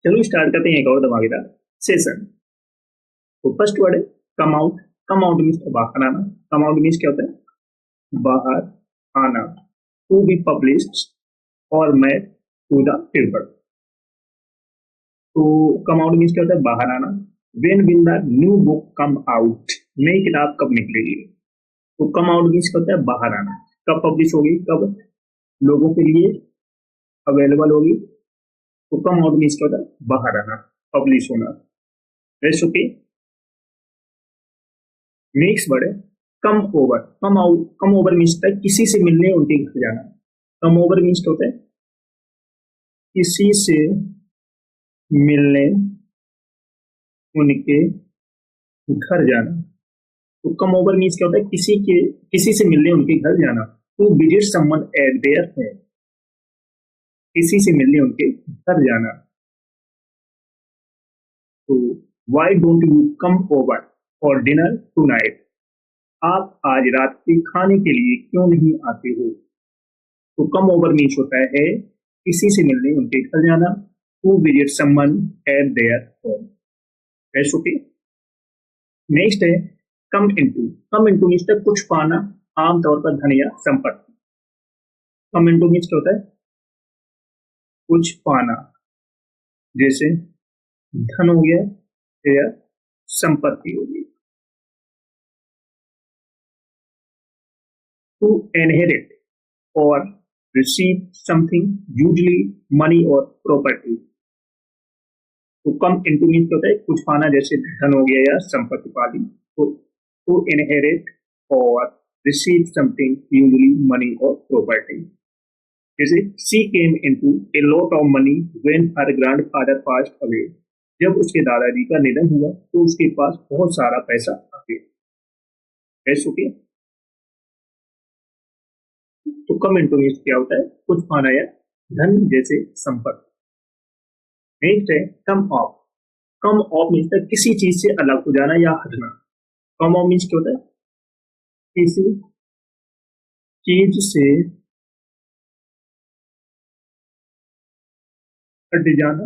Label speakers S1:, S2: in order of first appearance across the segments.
S1: चलो स्टार्ट करते हैं एक और धमाकेदार सेशन। तो फर्स्ट वर्ड है come out. Come out means बाहर आना। कम आउट मीन्स क्या होता है? बाहर आना। टू बी पब्लिश्ड और मेड टू द पेपर। तो कम आउट मीन्स क्या होता है? बाहर आना। When will the new book come out? नई किताब कब निकलेगी? तो कम आउट मीन्स क्या होता है? बाहर आना। कब पब्लिश होगी? कब लोगों के लिए अवेलेबल होगी? तो कम आउट मीन्स क्या होता है? बाहर आना, पब्लिश होना। Rest okay. नेक्स्ट वर्ड है come over. Come over means होता है किसी से मिलने उनके घर जाना। कम ओवर मीन्स होता है किसी से मिलने उनके घर जाना। तो कम ओवर मीन्स क्या होता है? किसी से मिलने उनके घर जाना। To visit someone at their home. किसी से मिलने उनके घर जाना। तो why don't you come over for dinner tonight? आप आज रात के खाने के लिए क्यों नहीं आते हो? तो कम ओवर मीन्स होता है किसी से मिलने उनके घर जाना। To visit someone at their home. That's okay. Next है come into. Come into means कुछ पाना, आमतौर पर धन या संपत्ति। कम इनटू मीन्स क्या होता है? कुछ पाना, जैसे धन हो गया या संपत्ति हो गई। टू इनहेरिट और receive something, usually money or property। तो कम इनटू मीन्स होता है कुछ पाना, जैसे धन हो गया या संपत्ति पाली। तो टू इनहेरिट और रिसीव समथिंग, यूजुअली मनी और प्रॉपर्टी। जैसे she came into a lot of money when her grandfather passed away. जब उसके दादाजी का निधन हुआ तो उसके पास बहुत सारा पैसा आ गया। ऐसे ओके। तो कम इनटू मीन्स क्या होता है? कुछ पाना या धन जैसे संपत्ति। नेक्स्ट है कम ऑफ। कम ऑफ मीन्स किसी चीज से अलग हो जाना या हटना। कम ऑफ मीन्स क्या होता है? किसी चीज से हट जाना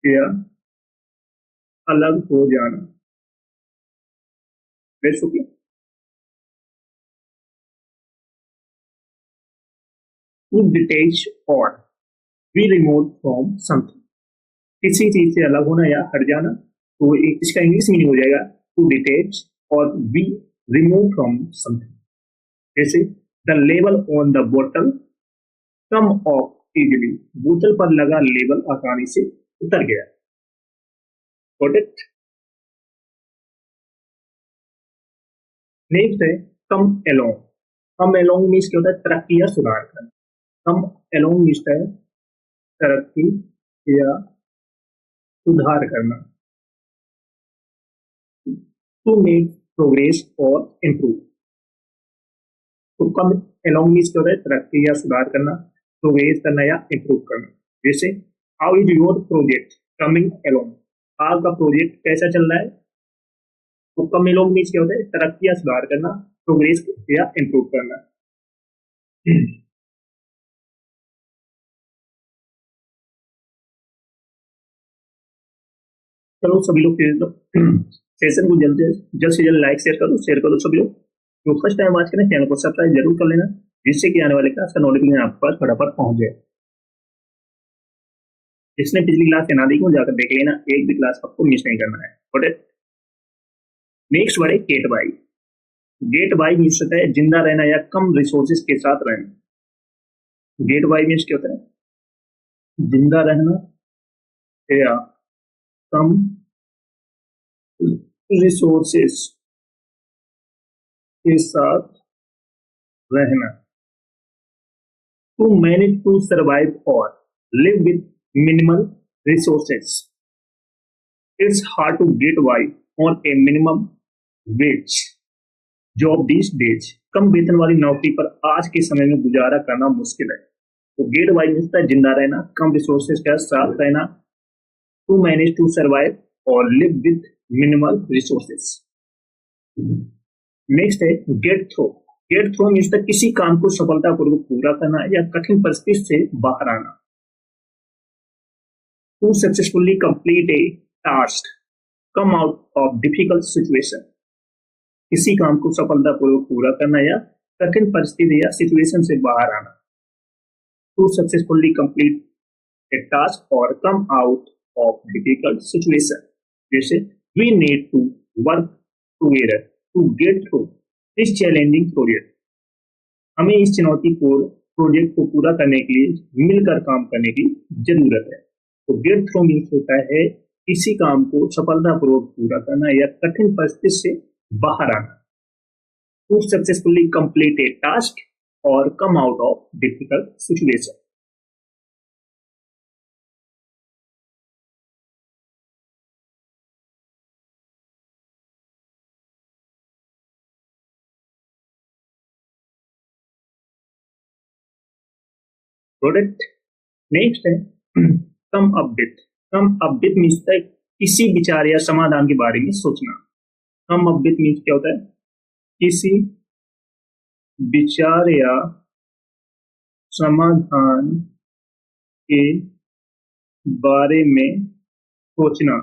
S1: या अलग हो जाना। Best okay. टू डिटेच और बी रिमूव फ्रॉम समथिंग। किसी चीज से अलग होना या हट जाना। तो इसका इंग्लिश मीनिंग हो जाएगा टू डिटेच और बी रिमूव फ्रॉम समथिंग। जैसे द लेबल ऑन द बोतल कम ऑफ इजिली। बोतल पर लगा लेबल आसानी से उतर गया। Got it. नेक्स्ट है कम एलोंग। कम एलोंग मीन्स क्या होता है? तरक्की या सुधार करना। कम एलोंग मीन्स है तरक्की या सुधार करना। टू मेक प्रोग्रेस और इम्प्रूव। तो कम एलोंग मीन्स क्या होता है? तरक्की या सुधार करना, प्रोग्रेस करना या इम्प्रूव करना। जैसे how is your project coming along? आपका प्रोजेक्ट कैसा चल रहा है? तो कम एलोंग मीन्स क्या होता है? तरक्की या सुधार करना, प्रोग्रेस या इम्प्रूव करना। चलो सभी लोग सेशन को जल्द से जल्द लाइक शेयर करो सभी लोग। तो फर्स्ट टाइम आज के चैनल को सब्सक्राइब जरूर कर लेना, जिससे कि आने वाले क्लास का नोटिफिकेशन आपके पास फटाफट पहुंच जाए। जिसने पिछली क्लास से ना देखी हो जाकर देख लेना, एक भी क्लास आपको मिस नहीं करना है। बट नेक्स्ट वर्ड है get by. Get by means होता है जिंदा रहना या कम रिसोर्सेज के साथ रहना। गेट बाई मीन्स क्या होता है? जिंदा रहना या कम रिसोर्सेस के साथ रहना। टू मैनेज टू सर्वाइव और live with minimal resources. It's hard to get by on a minimum wage job these days. कम वेतन वाली नौकरी पर आज के समय में गुजारा करना मुश्किल है। तो गेट बाई मीन्स जिंदा रहना, कम रिसोर्सेज के साथ रहना, टू मैनेज टू सर्वाइव और live with minimal resources. Next है get through. Get through means किसी काम को सफलतापूर्वक पूरा करना या कठिन परिस्थिति से बाहर आना। To successfully complete a task, come out of difficult situation, किसी काम को सफलतापूर्वक पूरा करना या कठिन परिस्थिति या सिचुएशन से बाहर आना। To successfully complete a task और come out of difficult situation, जैसे we need to work together to get through this challenging project, हमें इस चुनौतीपूर्ण प्रोजेक्ट को पूरा करने के लिए मिलकर काम करने की जरूरत है। तो गेट थ्रू मीन्स होता है किसी काम को सफलतापूर्वक पूरा करना या कठिन परिस्थिति से बाहर आना। To successfully complete a task और come out of difficult situation. Product next है come update. Come update means किसी विचार या समाधान के बारे में सोचना। कम अपडेट मीन्स क्या होता है? किसी विचार या समाधान के बारे में सोचना।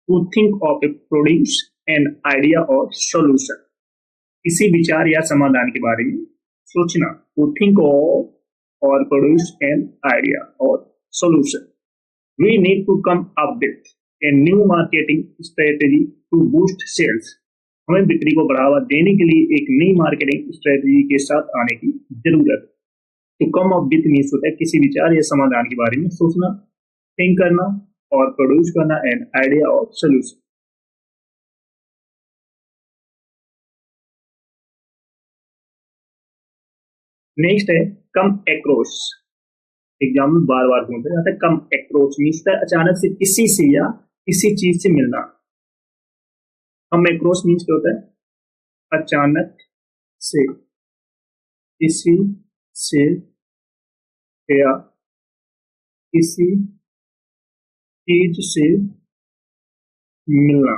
S1: To think of a produce an idea or solution, किसी विचार या समाधान के बारे में सोचना। To think of or produce an idea or solution. We need to come up with a new marketing strategy to boost sales. हमें बिक्री को बढ़ावा देने के लिए एक नई मार्केटिंग स्ट्रेटजी के साथ आने की जरूरत है। तो कम अप विथ मीन्स होता है किसी विचार या समाधान के बारे में सोचना, थिंक करना और प्रोड्यूस करना एन आइडिया और सोल्यूशन। नेक्स्ट है कम एक्रोस। एग्जाम्पल बार बार बोलते जाता है। कम एक्रोस मीन्स अचानक से किसी से या किसी चीज से मिलना। कम एक्रोस मीन्स क्या होता है? अचानक से किसी से या किसी चीज से मिलना।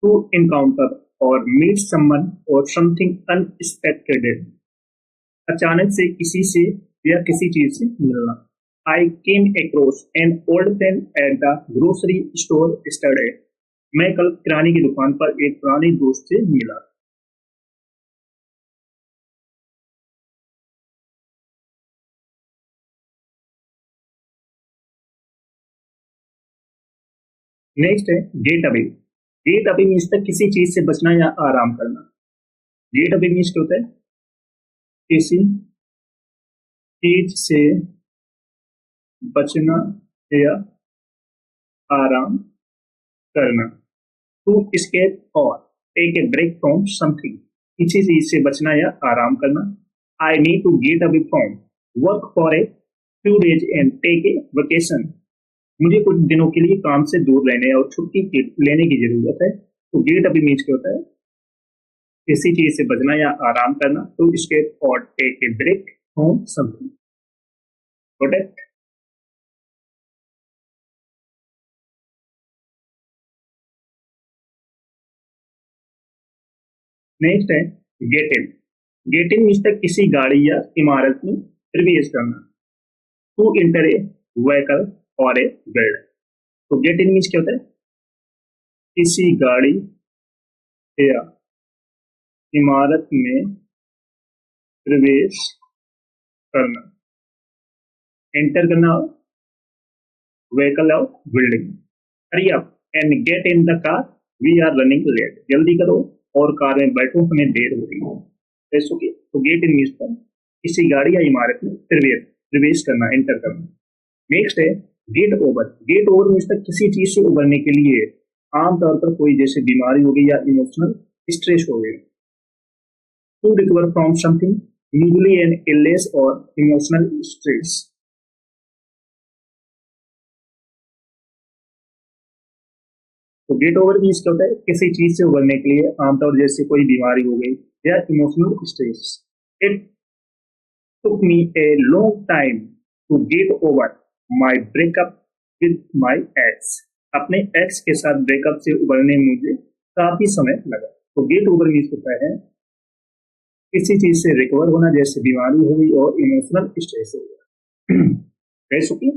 S1: टू एनकाउंटर और मीट समवन और समथिंग अनएक्सपेक्टेड, अचानक से किसी से या किसी चीज से मिलना। I came across an old friend at the grocery store yesterday, मैं कल किराने की दुकान पर एक पुराने दोस्त से मिला। नेक्स्ट है get away. Get away means किसी चीज से बचना या आराम करना। गेट अवे मीन्स क्या होता है? किसी चीज से बचना या आराम करना। टू एस्केप और take a break from something, किसी चीज से बचना या आराम करना। I need to get away from work for a few days and take a vacation, मुझे कुछ दिनों के लिए काम से दूर रहने और छुट्टी लेने की जरूरत है। तो गेट अवे मीन्स क्या होता है? किसी चीज से बचना या आराम करना। टू एस्केप और take a break from something. Protect. Next है get in. Get in means किसी गाड़ी या इमारत में प्रवेश करना। टू एंटर ए व्हीकल और ए बिल्डिंग। तो गेट इन मीन्स क्या होता है? किसी गाड़ी या इमारत में प्रवेश करना। एंटर करना, व्हीकल और building. Hurry up and get in the car, we are running late, जल्दी करो और कार में बैठो, हमें देर हो रही है। ऐसो की तो गेट इन मीन्स किसी गाड़ी या इमारत में प्रवेश करना, एंटर करना। नेक्स्ट है get over. Gate over means किसी चीज से उबरने के लिए, आमतौर पर कोई जैसे बीमारी हो गई या इमोशनल स्ट्रेस हो गई। To recover from something, usually an illness or emotional stress. तो गेट ओवर मीन्स क्या होता है? किसी चीज से उबरने के लिए, आमतौर जैसे कोई बीमारी हो गई या emotional stress. It took me a long time to get over my breakup with my ex. अपने एक्स के साथ ब्रेकअप से उबरने में मुझे काफी समय लगा। तो गेट ओवर मीन्स होता है किसी चीज से रिकवर होना, जैसे बीमारी हो गई और इमोशनल स्ट्रेस हो गया। कह सकती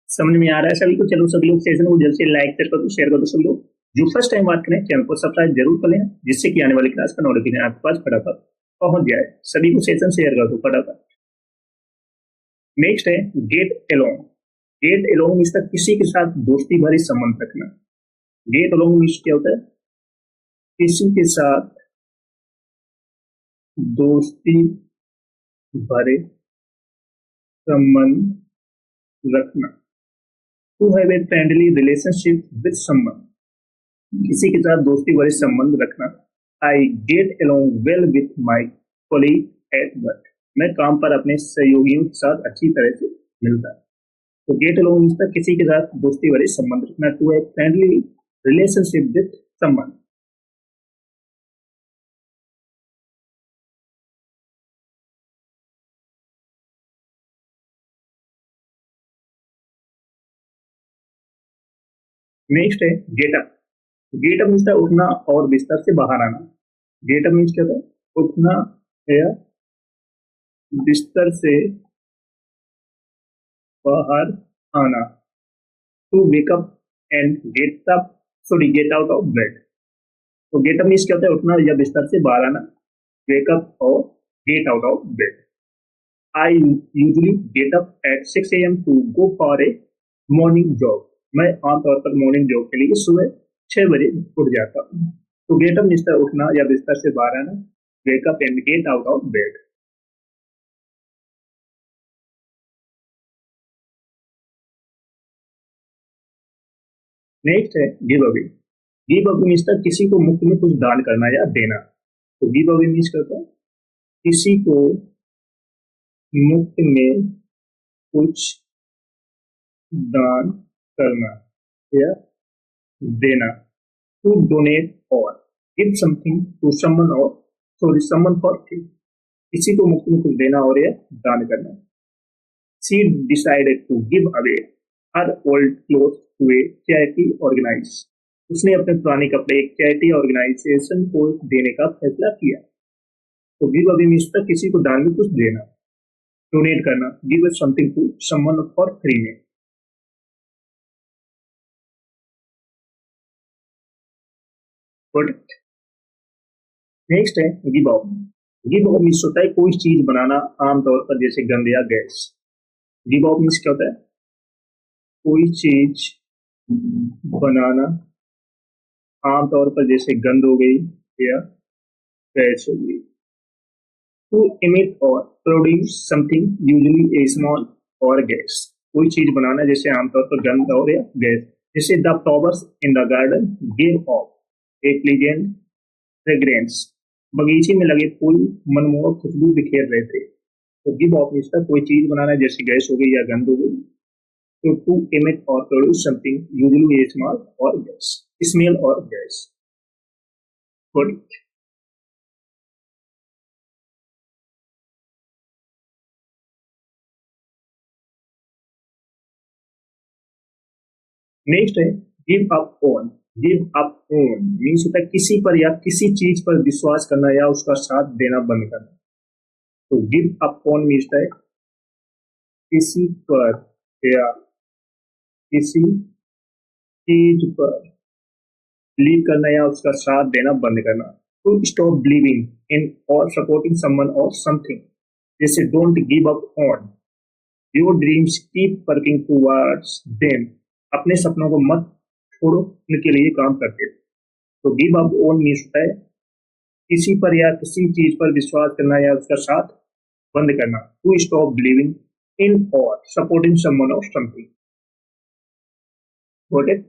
S1: समझ में आ रहा है सभी को? चलो सभी लोग सेशन को जल्द से लाइक कर दो, शेयर कर दो। सब लोग जो फर्स्ट टाइम बात करें चैनल को सब्सक्राइब जरूर कर लेना, जिससे कि आने वाली क्लास का नोटिफिकेशन आपके पास फटाफट पहुंच जाए। सभी को सेशन शेयर कर दो फटाफट। नेक्स्ट है get along. Get along means किसी के साथ दोस्ती भरे संबंध रखना। गेट अलोंग मीन्स क्या होता है? किसी के साथ दोस्ती भरे संबंध रखना। To have a friendly relationship with someone, किसी के साथ दोस्ती भरे संबंध रखना। I get along well with my colleague at work, मैं काम पर अपने सहयोगियों के साथ अच्छी तरह से मिलता है। तो गेट अलोंग मीन्स किसी के साथ दोस्ती भरे संबंध रखना। To have friendly relationship with someone. Next है get up. Get up means उठना और बिस्तर से बाहर आना। गेट अप मीन्स क्या होता है? उठना या बिस्तर से बाहर आना। To wake up and get up, sorry get out of bed. तो गेट अप मीन्स क्या होता है? उठना या बिस्तर से बाहर आना, वेक अप और get out of bed. I usually get up at 6 AM to go for a morning jog, मैं आमतौर पर मॉर्निंग जॉग के लिए सुबह 6 बजे उठ जाता हूँ। तो गेट अप मीन्स उठना या बिस्तर से बाहर आना, wake up and get out of bed. Next है give away. Give away means किसी को मुफ्त में कुछ दान करना या देना। तो गिव अवे मीन्स करता है किसी को मुफ्त में कुछ दान करना या देना। टू डोनेट और गिव समथिंग टू समवन और सॉरी समवन फॉर फ्री, किसी को मुफ्त में कुछ देना और या दान करना। She decided to give away her old cloth to a charity organize, उसने अपने पुराने कपड़े एक चैरिटी ऑर्गेनाइजेशन को देने का फैसला किया। तो गिव अवे मीन्स किसी को दान में कुछ देना। डोनेट करना, give something to someone for free में। नेक्स्ट है give up. Give up means होता है कोई चीज बनाना, आमतौर पर जैसे गंद या गैस। गिव अप मीन्स क्या होता है? कोई चीज बनाना, आमतौर पर जैसे गंद हो गई या गैस हो गई। टू emit और प्रोड्यूस समथिंग यूजुअली ए स्मॉल और गैस, कोई चीज बनाना जैसे आमतौर पर गंद और या गैस। जैसे the flowers in the garden give of A pleasant fragrance, बगीचे में लगे फूल मनमोहक खुशबू बिखेर रहे थे। तो गिव ऑफ मीन्स कोई चीज बनाना जैसे गैस हो गई या गंद हो गई। तो टू emit और प्रोड्यूस समथिंग यूजुअली ए स्मॉल और गैस, स्मेल और गैस। गुड। नेक्स्ट है give up on. Give up on means होता है किसी पर या किसी चीज पर विश्वास करना या उसका साथ देना बंद करना। तो गिव अप ऑन मीन्स है किसी पर या किसी चीज पर बिलीव करना या उसका साथ देना बंद करना। टू स्टॉप बिलीविंग इन और सपोर्टिंग समवन और समथिंग, जैसे don't give up on your dreams, keep working towards them, अपने सपनों को मत छोड़ो, उनके लिए काम करते रहो। तो गिव अप ऑन मीन्स होता है किसी पर या किसी चीज पर विश्वास करना या उसका साथ बंद करना। टू स्टॉप बिलीविंग इन और सपोर्टिंग समवन और समथिंग। Got it?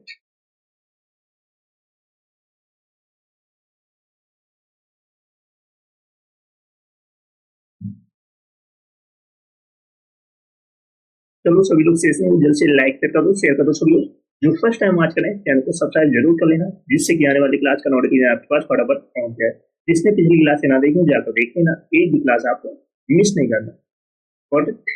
S1: चलो सभी लोग सेशन को जल्द से लाइक कर दो, शेयर कर दो। सभी लोग जो फर्स्ट टाइम आज करें चैनल को सब्सक्राइब जरूर कर लेना, जिससे कि आने वाली क्लास का नोटिफिकेशन आपके पास फटाफट पहुंच जाए। जिसने पिछली क्लास से ना देखी हो जाकर देख लेना, एक भी क्लास आपको मिस नहीं करना। Got it?